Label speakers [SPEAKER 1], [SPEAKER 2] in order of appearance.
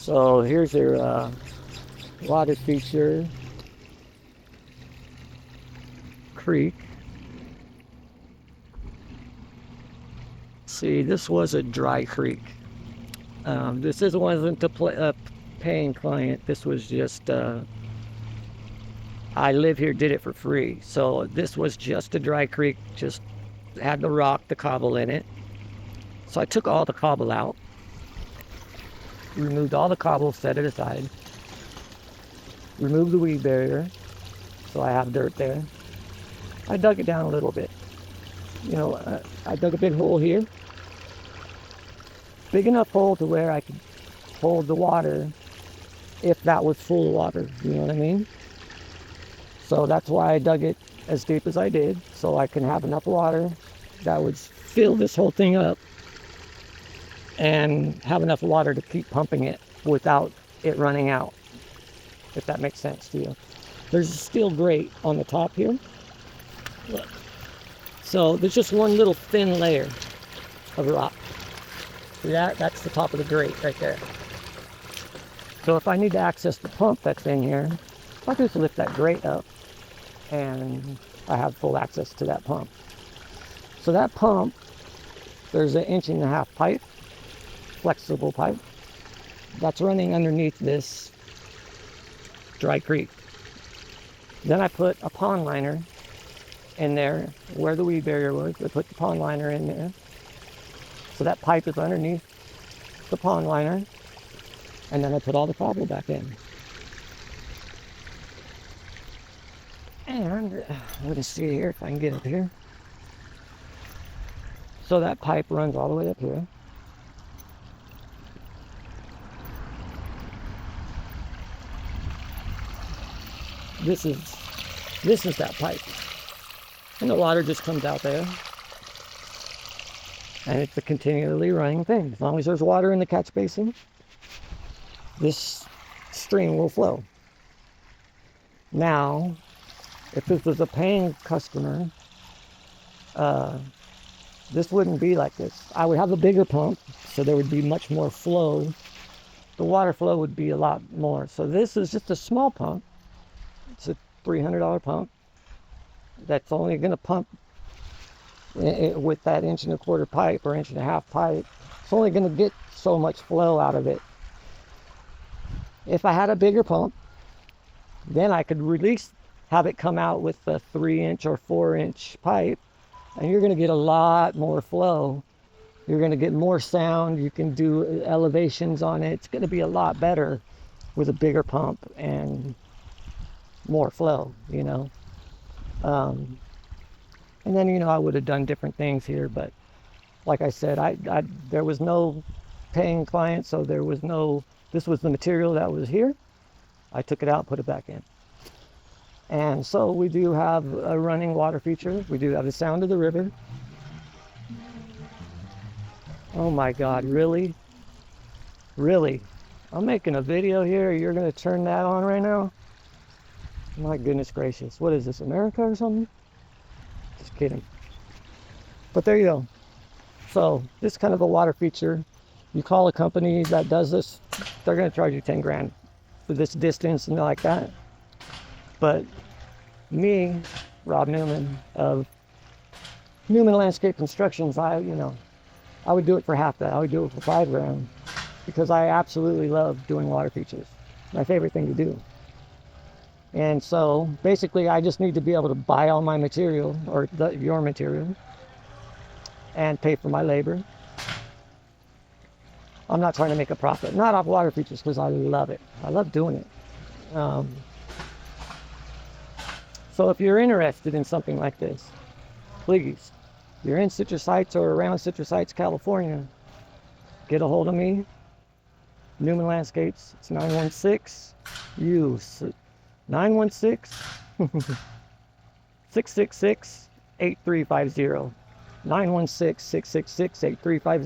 [SPEAKER 1] So here's your water feature creek. See, this was a dry creek. Wasn't a paying client. This was just I live here, did it for free. So this was just a dry creek, just had the rock, the cobble in it. So I took all the cobble out, removed all the cobble, set it aside, removed the weed barrier, so I have dirt there. I dug it down a little bit. I dug a big hole here, big enough hole to where I could hold the water if that was full of water, you know what I mean? So that's why I dug it as deep as I did, so I can have enough water that would fill this whole thing up and have enough water to keep pumping it without it running out, if that makes sense to you. There's a steel grate on the top here. Look. So there's just one little thin layer of rock. See that? That's the top of the grate right there. So if I need to access the pump that's in here, I'll just lift that grate up and I have full access to that pump. So that pump, there's an 1.5-inch pipe, flexible pipe, that's running underneath this dry creek. Then I put a pond liner in there where the weed barrier was. I put the pond liner in there. So that pipe is underneath the pond liner. And then I put all the cobble back in. And let me see here if I can get up here. So that pipe runs all the way up here. This is that pipe. And the water just comes out there. And it's a continually running thing. As long as there's water in the catch basin, this stream will flow. Now, if this was a paying customer, this wouldn't be like this. I would have a bigger pump, so there would be much more flow. The water flow would be a lot more. So this is just a small pump. It's a $300 pump that's only going to pump with that 1.25-inch pipe or 1.5-inch pipe. It's only going to get so much flow out of it. If I had a bigger pump, then I could have it come out with a 3-inch or 4-inch pipe, and you're going to get a lot more flow. You're going to get more sound. You can do elevations on it. It's going to be a lot better with a bigger pump and more flow, you know. And then, I would have done different things here, but like I said, there was no paying client, so this was the material that was here. I took it out, put it back in. And so we do have a running water feature. We do have the sound of the river. Oh my God, really? Really? I'm making a video here. You're going to turn that on right now? My goodness gracious. What is this, America or something? Just kidding. But there you go. So this is kind of a water feature. You call a company that does this, they're going to charge you 10 grand for this distance and like that. But me, Rob Newman of Newman Landscape Constructions, I would do it for half that. I would do it for 5 grand because I absolutely love doing water features. My favorite thing to do. And so basically I just need to be able to buy all my material or your material and pay for my labor. I'm not trying to make a profit, not off water features, because I love it. I love doing it. So if you're interested in something like this, please, if you're in Citrus Heights or around Citrus Heights, California, get a hold of me. Newman Landscapes. It's 916-666-8350. 916-666-8350.